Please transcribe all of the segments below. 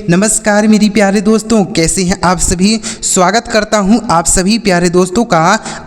नमस्कार मेरी प्यारे दोस्तों, कैसे हैं आप सभी। स्वागत करता हूं आप सभी प्यारे दोस्तों का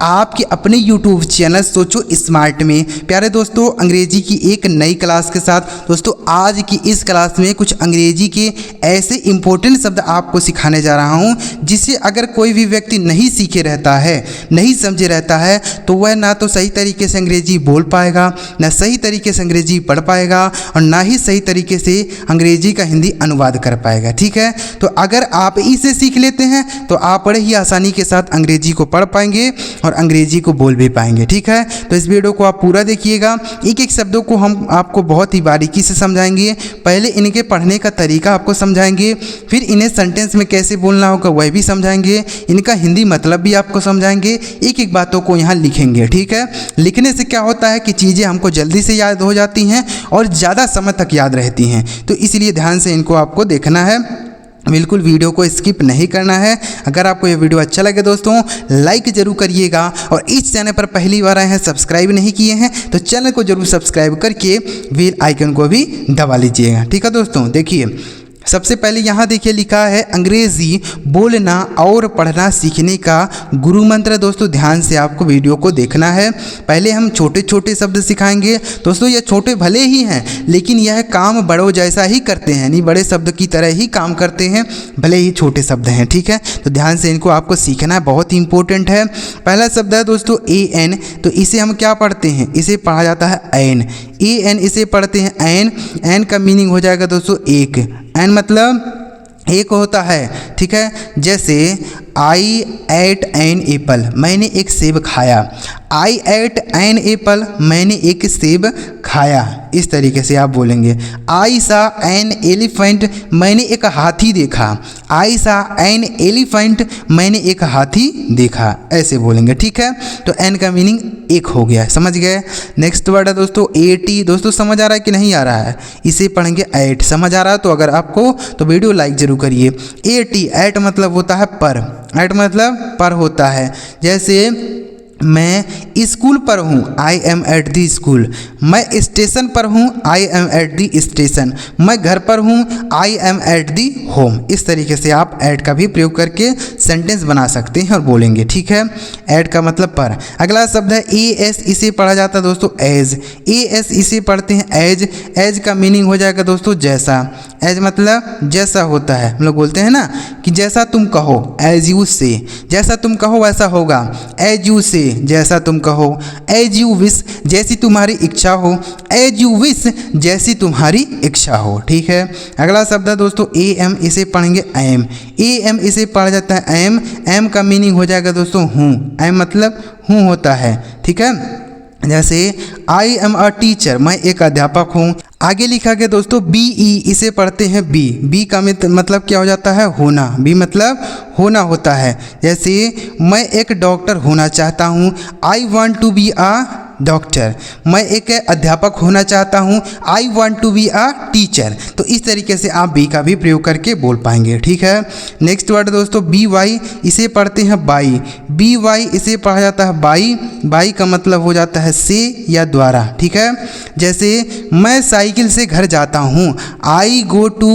आपके अपने YouTube चैनल सोचो स्मार्ट में। प्यारे दोस्तों, अंग्रेजी की एक नई क्लास के साथ दोस्तों आज की इस क्लास में कुछ अंग्रेजी के ऐसे इंपॉर्टेंट शब्द आपको सिखाने जा रहा हूं जिसे अगर कोई भी व्यक्ति नहीं सीखे रहता है, नहीं समझे रहता है, तो वह ना तो सही तरीके से अंग्रेजी बोल पाएगा, ना सही तरीके से अंग्रेजी पढ़ पाएगा और ना ही सही तरीके से अंग्रेजी का हिंदी अनुवाद कर पाएगा। ठीक है, तो अगर आप इसे सीख लेते हैं तो आप बड़े ही आसानी के साथ अंग्रेजी को पढ़ पाएंगे और अंग्रेजी को बोल भी पाएंगे। ठीक है, तो इस वीडियो को आप पूरा देखिएगा। एक एक शब्दों को हम आपको बहुत ही बारीकी से समझाएंगे। पहले इनके पढ़ने का तरीका आपको समझाएंगे, फिर इन्हें सेंटेंस में कैसे बोलना होगा वह भी समझाएंगे, इनका हिंदी मतलब भी आपको समझाएंगे, एक एक बातों को यहाँ लिखेंगे। ठीक है, लिखने से क्या होता है कि चीज़ें हमको जल्दी से याद हो जाती हैं और ज़्यादा समय तक याद रहती हैं, तो इसलिए ध्यान से इनको आपको देखना है, बिल्कुल वीडियो को स्किप नहीं करना है। अगर आपको ये वीडियो अच्छा लगे दोस्तों लाइक ज़रूर करिएगा और इस चैनल पर पहली बार आए हैं, सब्सक्राइब नहीं किए हैं तो चैनल को ज़रूर सब्सक्राइब करके बेल आइकन को भी दबा लीजिएगा। ठीक है दोस्तों, देखिए सबसे पहले यहाँ देखिए लिखा है अंग्रेज़ी बोलना और पढ़ना सीखने का गुरु मंत्र। दोस्तों ध्यान से आपको वीडियो को देखना है। पहले हम छोटे छोटे शब्द सिखाएंगे दोस्तों, ये छोटे भले ही हैं लेकिन यह काम बड़ों जैसा ही करते हैं, यानी बड़े शब्द की तरह ही काम करते हैं, भले ही छोटे शब्द हैं। ठीक है, तो ध्यान से इनको आपको सीखना है, बहुत ही इंपॉर्टेंट है। पहला शब्द है दोस्तों AN, तो इसे हम क्या पढ़ते हैं, इसे पढ़ा जाता है ऐन। AN इसे पढ़ते हैं ऐन। ऐन का मीनिंग हो जाएगा दोस्तों एक। ऐन मतलब एक होता है। ठीक है, जैसे आई एट एन एप्पल, मैंने एक सेब खाया। आई एट एन एप्पल, मैंने एक सेब खाया, इस तरीके से आप बोलेंगे। आई सा एन एलिफेंट, मैंने एक हाथी देखा। आई सा एन एलिफेंट, मैंने एक हाथी देखा, ऐसे बोलेंगे। ठीक है, तो एन का मीनिंग एक हो गया, समझ गए। नेक्स्ट वर्ड है दोस्तों AT। दोस्तों समझ आ रहा है कि नहीं आ रहा है, इसे पढ़ेंगे ऐट। समझ आ रहा है तो अगर आपको तो वीडियो लाइक जरूर करिए। AT ऐट मतलब होता है पर, ऐट मतलब पर होता है। जैसे मैं स्कूल पर हूँ, I am at the school. मैं स्टेशन पर हूँ, I am at the station. मैं घर पर हूँ, I am at the home. इस तरीके से आप ऐट का भी प्रयोग करके सेंटेंस बना सकते हैं और बोलेंगे। ठीक है, ऐट का मतलब पर। अगला शब्द है AS, इसे पढ़ा जाता है दोस्तों एज। AS इसे पढ़ते हैं एज। एज का मीनिंग हो जाएगा दोस्तों जैसा। एज मतलब जैसा होता है, हम लोग बोलते हैं ना कि जैसा तुम कहो, एज यू से, जैसा तुम कहो वैसा होगा। एज यू से, जैसा तुम कहो। एज यू विश, जैसी तुम्हारी इच्छा हो। एज यू विश, जैसी तुम्हारी इच्छा हो। ठीक है, अगला शब्द है दोस्तों AM, इसे पढ़ेंगे एम। AM इसे पढ़ा जाता है एम। एम का मीनिंग हो जाएगा दोस्तों हूँ। एम मतलब हूँ होता है। ठीक है, जैसे आई एम अ टीचर, मैं एक अध्यापक हूँ। आगे लिखा गया दोस्तों BE, इसे पढ़ते हैं बी। बी का मतलब क्या हो जाता है, होना। बी मतलब होना होता है। जैसे मैं एक डॉक्टर होना चाहता हूँ, I want to be a doctor. मैं एक अध्यापक होना चाहता हूँ, I want to be a teacher. तो इस तरीके से आप बी का भी प्रयोग करके बोल पाएंगे। ठीक है, नेक्स्ट वर्ड दोस्तों BY, इसे पढ़ते हैं बाई। BY इसे पढ़ा जाता है बाई। बाई का मतलब हो जाता है से या द्वारा। ठीक है, जैसे मैं साइकिल से घर जाता हूँ, I go to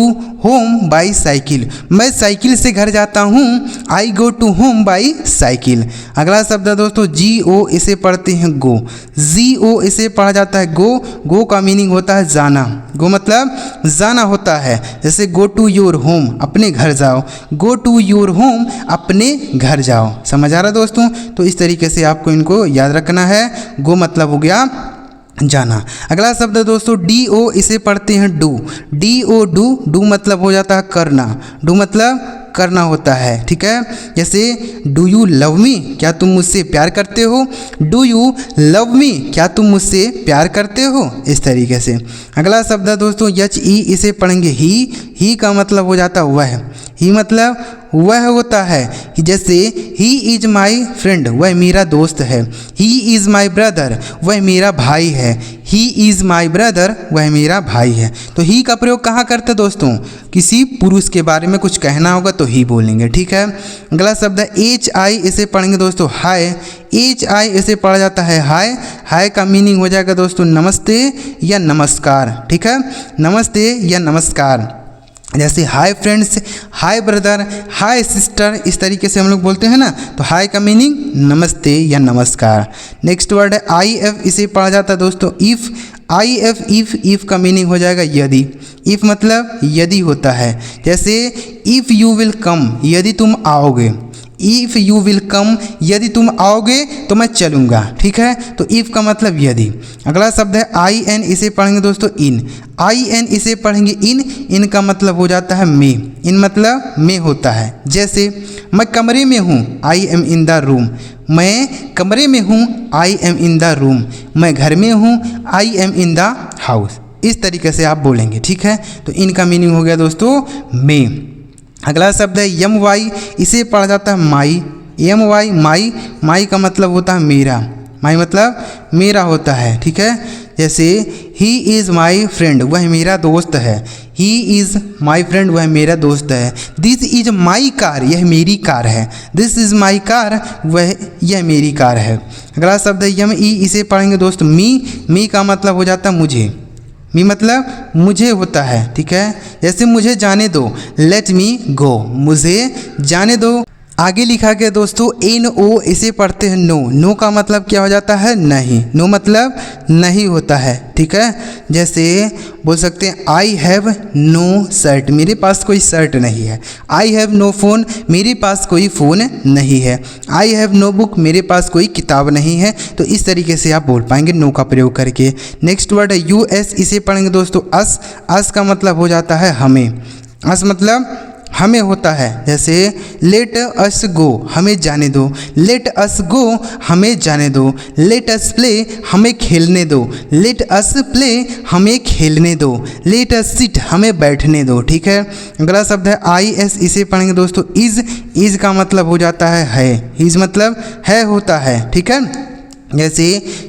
home by cycle. मैं साइकिल से घर जाता हूँ, I go to home by cycle. अगला शब्द है दोस्तों GO, इसे पढ़ते हैं गो। GO इसे पढ़ा जाता है गो। गो का मीनिंग होता है जाना। गो मतलब जाना होता है। जैसे गो टू योर होम, अपने घर जाओ। गो टू योर होम, अपने घर जाओ। समझ आ रहा है दोस्तों, तो इस तरीके से आपको इनको याद रखना है। गो मतलब हो गया जाना। अगला शब्द है दोस्तों DO, इसे पढ़ते हैं डू। DO डू मतलब हो जाता है करना। डू मतलब करना होता है। ठीक है, जैसे डू यू लव मी, क्या तुम मुझसे प्यार करते हो। डू यू लव मी, क्या तुम मुझसे प्यार करते हो, इस तरीके से। अगला शब्द है दोस्तों HE, इसे पढ़ेंगे ही का मतलब हो जाता है वह। ही मतलब वह होता है। जैसे ही इज़ माई फ्रेंड, वह मेरा दोस्त है। ही इज़ माई ब्रदर, वह मेरा भाई है। ही इज़ माई ब्रदर, वह मेरा भाई है। तो ही का प्रयोग कहाँ करते दोस्तों, किसी पुरुष के बारे में कुछ कहना होगा तो ही बोलेंगे। ठीक है, अगला शब्द है HI, इसे पढ़ेंगे दोस्तों हाय। HI इसे पढ़ा जाता है हाय। हाय का मीनिंग हो जाएगा दोस्तों नमस्ते या नमस्कार। ठीक है, नमस्ते या नमस्कार। जैसे हाय फ्रेंड्स, हाय ब्रदर, हाय सिस्टर, इस तरीके से हम लोग बोलते हैं ना। तो हाय का मीनिंग नमस्ते या नमस्कार। नेक्स्ट वर्ड है आई एफ, इसे पढ़ा जाता है दोस्तों इफ़। आई एफ इफ़ का मीनिंग हो जाएगा यदि। इफ़ मतलब यदि होता है। जैसे इफ़ यू विल कम, यदि तुम आओगे। इफ़ यू विल कम, यदि तुम आओगे तो मैं चलूँगा, ठीक है। तो इफ़ का मतलब यदि। अगला शब्द है आई एन, इसे पढ़ेंगे दोस्तों इन। आई एन इसे पढ़ेंगे इन। इन का मतलब हो जाता है में। इन मतलब में होता है। जैसे मैं कमरे में हूँ, I am in the room. मैं कमरे में हूँ, I am in the room. मैं घर में हूँ, I am in the house. इस तरीके से आप बोलेंगे, ठीक है। तो इनका मीनिंग हो गया दोस्तों में। अगला शब्द है यम वाई, इसे पढ़ा जाता है माई। एम वाई माई, माई का मतलब होता है मेरा। माई मतलब मेरा होता है, ठीक है। जैसे ही इज़ माई फ्रेंड, वह मेरा दोस्त है। ही इज़ माई फ्रेंड, वह मेरा दोस्त है। दिस इज़ माई कार, यह मेरी कार है। दिस इज़ माई कार, यह मेरी कार है। अगला शब्द है यम ई, इसे पढ़ेंगे दोस्त मी का मतलब हो जाता है मुझे। मी मतलब मुझे होता है, ठीक है। जैसे मुझे जाने दो, लेट मी गो, मुझे जाने दो। आगे लिखा गया दोस्तों एन ओ, इसे पढ़ते हैं नो। नो का मतलब क्या हो जाता है नहीं। नो मतलब नहीं होता है, ठीक है। जैसे बोल सकते हैं आई हैव नो शर्ट, मेरे पास कोई शर्ट नहीं है। आई हैव नो फ़ोन, मेरे पास कोई फ़ोन नहीं है। आई हैव नो बुक, मेरे पास कोई किताब नहीं है। तो इस तरीके से आप बोल पाएंगे नो का प्रयोग करके। नेक्स्ट वर्ड है यू एस, इसे पढ़ेंगे दोस्तों अस। अस का मतलब हो जाता है हमें। अस मतलब हमें होता है। जैसे लेट अस गो, हमें जाने दो। लेट अस गो, हमें जाने दो। लेट अस प्ले, हमें खेलने दो। लेट अस प्ले, हमें खेलने दो। लेट अस सिट, हमें बैठने दो, ठीक है। अगला शब्द है आई एस, इसे पढ़ेंगे दोस्तों इज़। इज़ का मतलब हो जाता है। इज़ मतलब है होता है, ठीक है। जैसे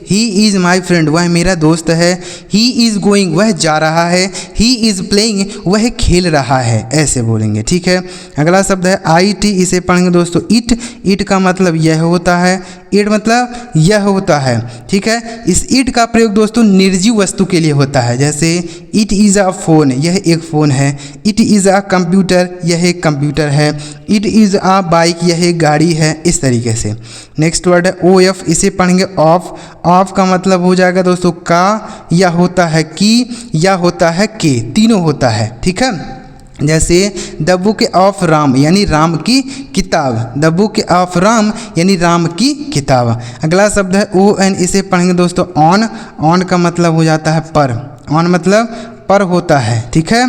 ही इज़ माई फ्रेंड, वह मेरा दोस्त है। ही इज़ गोइंग, वह जा रहा है। ही इज़ प्लेइंग, वह खेल रहा है। ऐसे बोलेंगे, ठीक है। अगला शब्द है आई टी, इसे पढ़ेंगे दोस्तों इट। इट का मतलब यह होता है। इट मतलब यह होता है, ठीक है। इस इट का प्रयोग दोस्तों निर्जीव वस्तु के लिए होता है। जैसे इट इज़ अ फ़ोन, यह एक फ़ोन है। इट इज़ अ कंप्यूटर, यह एक कंप्यूटर है। इट इज़ अ बाइक, यह एक गाड़ी है। इस तरीके से। नेक्स्ट वर्ड है ओ एफ, इसे पढ़ेंगे ऑफ। ऑफ का मतलब हो जाएगा दोस्तों का, या होता है कि, या होता है के, तीनों होता है, ठीक है। जैसे द बुक ऑफ राम, यानी राम की किताब। द बुक ऑफ राम यानी राम की किताब। अगला शब्द है ओ एन, इसे पढ़ेंगे दोस्तों ऑन। ऑन का मतलब हो जाता है पर। ऑन मतलब पर होता है, ठीक है।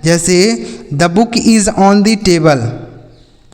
जैसे the book is on the table,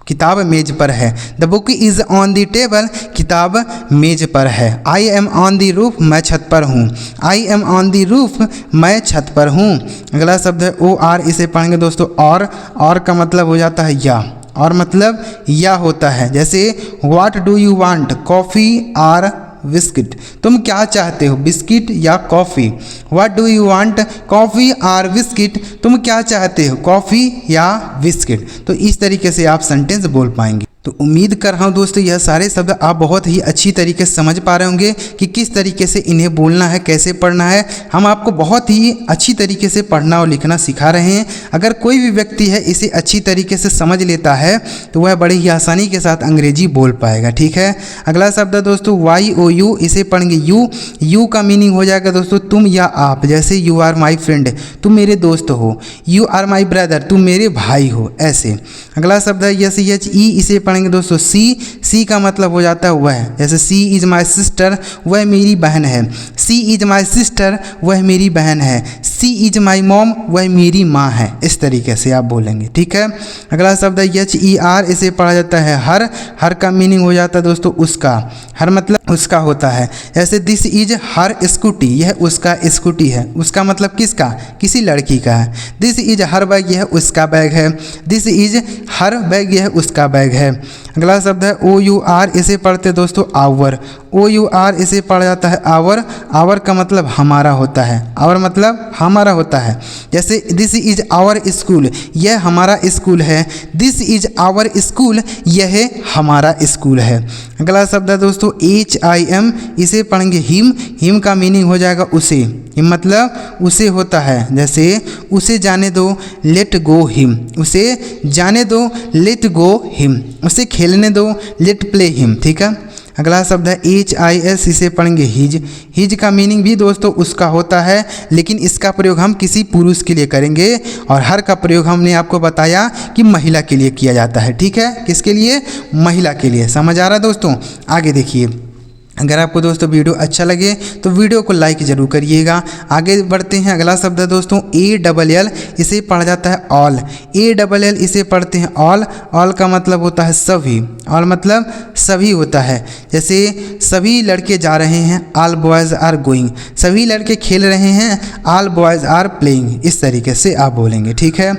किताब मेज पर है। The book is on the table, किताब मेज पर है। I am on the roof, मैं छत पर हूँ। I am on the roof, मैं छत पर हूँ। अगला शब्द है ओ आर, इसे पढ़ेंगे दोस्तों और का मतलब हो जाता है या। और मतलब या होता है। जैसे what do you want, coffee or biscuit, तुम क्या चाहते हो, बिस्किट या coffee. What do you want, coffee or biscuit, तुम क्या चाहते हो, कॉफ़ी या बिस्किट। तो इस तरीके से आप सेंटेंस बोल पाएंगे। तो उम्मीद कर रहा हूँ दोस्तों यह सारे शब्द आप बहुत ही अच्छी तरीके से समझ पा रहे होंगे कि किस तरीके से इन्हें बोलना है, कैसे पढ़ना है। हम आपको बहुत ही अच्छी तरीके से पढ़ना और लिखना सिखा रहे हैं। अगर कोई भी व्यक्ति है इसे अच्छी तरीके से समझ लेता है तो वह बड़े ही आसानी के साथ अंग्रेजी बोल पाएगा, ठीक है। अगला शब्द है दोस्तों वाई ओ यू, इसे पढ़ेंगे यू। यू का मीनिंग हो जाएगा दोस्तों तुम या आप। जैसे यू आर माई फ्रेंड, तुम मेरे दोस्त हो। यू आर माई ब्रदर, तुम मेरे भाई हो। ऐसे। अगला शब्द है एस एच ई, इसे पढ़ेंगे दोस्तों सी का मतलब हो जाता है वह। जैसे सी इज़ माई सिस्टर, वह मेरी बहन है। सी इज़ माई सिस्टर, वह मेरी बहन है। सी इज़ माई मॉम, वह मेरी माँ है। इस तरीके से आप बोलेंगे, ठीक है। अगला शब्द है एच ई आर, इसे पढ़ा जाता है हर का मीनिंग हो जाता है दोस्तों उसका। हर मतलब उसका होता है। जैसे दिस इज हर स्कूटी, यह उसका स्कूटी है। उसका मतलब किसका, किसी लड़की का है। दिस इज हर बैग, यह उसका बैग है। दिस इज हर बैग, यह उसका बैग है। अगला शब्द है ओ यू आर, इसे पढ़ते दोस्तों आवर। ओ यू आर इसे पढ़ा जाता है आवर। आवर का मतलब हमारा होता है। आवर मतलब हमारा होता है। जैसे दिस इज आवर स्कूल, यह हमारा स्कूल है। दिस इज आवर स्कूल, यह हमारा स्कूल है। अगला शब्द है दोस्तों HIM, इसे पढ़ेंगे हिम। हिम का मीनिंग हो जाएगा उसे। हिम मतलब उसे होता है। जैसे उसे जाने दो, लेट गो हिम। उसे जाने दो, लेट गो हिम। उसे खेलने दो, लेट प्ले हिम। ठीक है। अगला शब्द है HIS, इसे पढ़ेंगे हिज। हिज का मीनिंग भी दोस्तों उसका होता है, लेकिन इसका प्रयोग हम किसी पुरुष के लिए करेंगे, और हर का प्रयोग हमने आपको बताया कि महिला के लिए किया जाता है। ठीक है, किसके लिए? महिला के लिए। समझ आ रहा है दोस्तों? आगे देखिए, अगर आपको दोस्तों वीडियो अच्छा लगे तो वीडियो को लाइक ज़रूर करिएगा। आगे बढ़ते हैं। अगला शब्द है दोस्तों ALL, इसे पढ़ा जाता है ऑल। ALL इसे पढ़ते हैं ऑल। ऑल का मतलब होता है सभी। ऑल मतलब सभी होता है। जैसे सभी लड़के जा रहे हैं, ऑल बॉयज़ आर गोइंग। सभी लड़के खेल रहे हैं, ऑल बॉयज़ आर प्लेइंग। इस तरीके से आप बोलेंगे। ठीक है।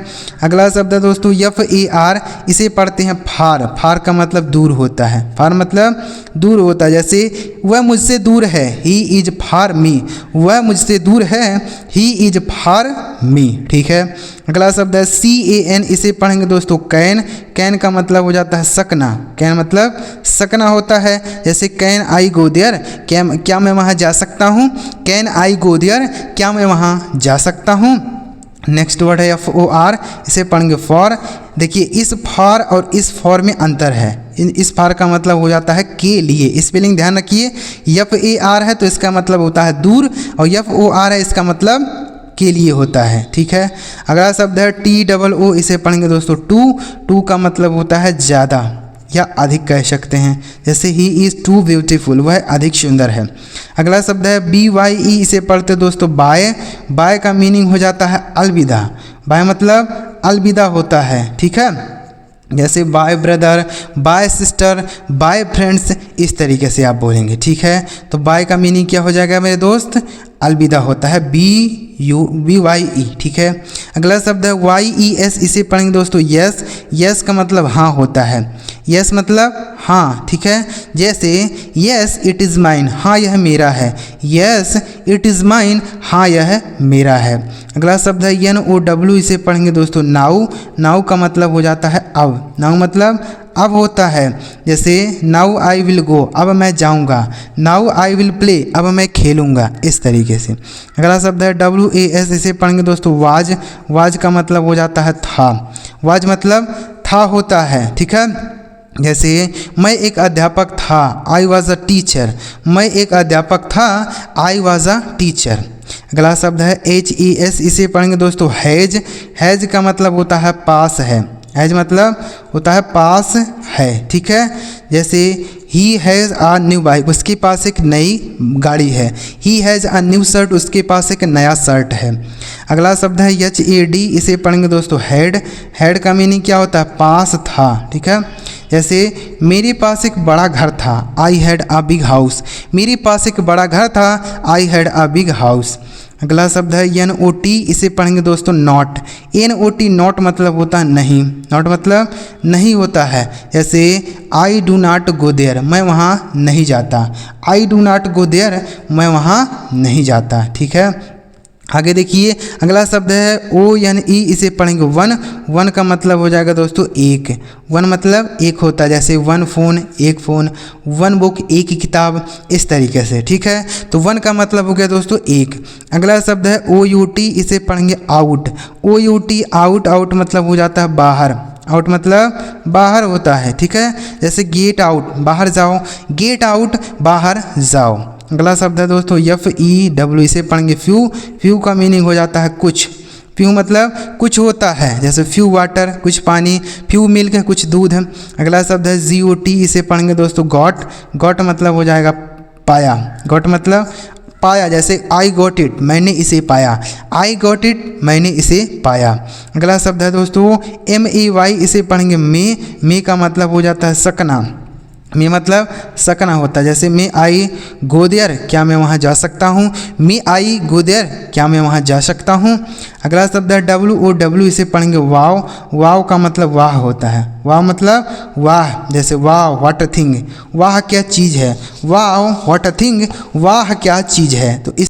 अगला शब्द है दोस्तों FAR, इसे पढ़ते हैं फार। फार का मतलब दूर होता है। फार मतलब दूर होता है। जैसे वह मुझसे दूर है, ही इज फार मी। वह मुझसे दूर है, ही इज फार मी। ठीक है। अगला शब्द है CAN, इसे पढ़ेंगे दोस्तों कैन। कैन का मतलब हो जाता है सकना। कैन मतलब सकना होता है। जैसे कैन आई गो देयर, क्या मैं वहाँ जा सकता हूँ। कैन आई गो देयर, क्या मैं वहाँ जा सकता हूँ। नेक्स्ट वर्ड है FOR, इसे पढ़ेंगे फॉर। देखिए इस फॉर और इस फॉर में अंतर है। इस फॉर का मतलब हो जाता है के लिए। स्पेलिंग ध्यान रखिए। FAR है तो इसका मतलब होता है दूर, और FOR है इसका मतलब के लिए होता है। ठीक है। अगला शब्द है TOO, इसे पढ़ेंगे दोस्तों टू। टू का मतलब होता है ज़्यादा या अधिक कह सकते हैं। जैसे ही इज़ टू ब्यूटीफुल, वह अधिक सुंदर है। अगला शब्द है BYE, इसे पढ़ते दोस्तों बाय। बाय का मीनिंग हो जाता है अलविदा। बाय मतलब अलविदा होता है। ठीक है। जैसे by brother, by sister, by friends, इस तरीके से आप बोलेंगे। ठीक है। तो बाय का मीनिंग क्या हो जाएगा मेरे दोस्त? अलविदा होता है। BYE। ठीक है। अगला शब्द है YES, इसे पढ़ेंगे दोस्तों यस। यस का मतलब हाँ होता है। यस मतलब हाँ। ठीक है। जैसे यस इट इज़ माइन, हाँ यह मेरा है। यस इट इज़ माइन, हाँ यह मेरा है। अगला शब्द है NOW, इसे पढ़ेंगे दोस्तों नाउ। नाउ का मतलब हो जाता है अब। नाउ मतलब अब होता है। जैसे नाउ आई विल गो, अब मैं जाऊंगा। नाउ आई विल प्ले, अब मैं खेलूंगा। इस तरीके से। अगला शब्द है WAS, इसे पढ़ेंगे दोस्तों वाज। वाज का मतलब हो जाता है था। वाज मतलब था होता है। ठीक है। जैसे मैं एक अध्यापक था, आई वॉज अ टीचर। मैं एक अध्यापक था, आई वॉज अ टीचर। अगला शब्द है HES, इसे पढ़ेंगे दोस्तों हैज। हैज का मतलब होता है पास है। हैज मतलब होता है पास है। ठीक है। जैसे he has a new bike, उसके पास एक नई गाड़ी है। He has a new shirt, उसके पास एक नया शर्ट है। अगला शब्द है HAD, इसे पढ़ेंगे दोस्तों हेड। हेड का मीनिंग क्या होता है? पास था। ठीक है। जैसे मेरे पास एक बड़ा घर था, I had a big house. मेरे पास एक बड़ा घर था, I had a big house. अगला शब्द है NOT, इसे पढ़ेंगे दोस्तों नॉट। NOT नॉट मतलब होता है नहीं। नॉट मतलब नहीं होता है। जैसे I do not go there, मैं वहाँ नहीं जाता। I do not go there, मैं वहाँ नहीं जाता। ठीक है। आगे देखिए, अगला शब्द है ONE, इसे पढ़ेंगे वन। वन का मतलब हो जाएगा दोस्तों एक। वन मतलब एक होता है। जैसे वन फ़ोन, एक फ़ोन। वन बुक, एक किताब, इस तरीके से। ठीक है। तो वन का मतलब हो गया दोस्तों एक। अगला शब्द है OUT, इसे पढ़ेंगे आउट। OUT out. आउट मतलब हो जाता है बाहर। आउट मतलब बाहर होता है। ठीक है। जैसे गेट आउट, बाहर जाओ। गेट आउट, बाहर जाओ। अगला शब्द है दोस्तों FEW, इसे पढ़ेंगे फ्यू। फ्यू का मीनिंग हो जाता है कुछ। फ्यू मतलब कुछ होता है। जैसे फ्यू वाटर, कुछ पानी। फ्यू मिल्क, कुछ दूध। अगला शब्द है GOT, इसे पढ़ेंगे दोस्तों गॉट। गॉट मतलब हो जाएगा पाया। गॉट मतलब पाया। जैसे आई गॉट इट, मैंने इसे पाया। आई गॉट इट, मैंने इसे पाया। अगला शब्द है दोस्तों MEY, इसे पढ़ेंगे मे। मे का मतलब हो जाता है सकना। में मतलब सकना होता है। जैसे मे आई गो देयर, क्या मैं वहाँ जा सकता हूँ। मे आई गो देयर, क्या मैं वहाँ जा सकता हूँ। अगला शब्द है WOW, इसे पढ़ेंगे वाव। वाव का मतलब वाह होता है। वाह मतलब वाह, जैसे वाह व्हाट अ थिंग, वाह क्या चीज़ है। वाह व्हाट अ थिंग, वाह क्या चीज़ है। तो इस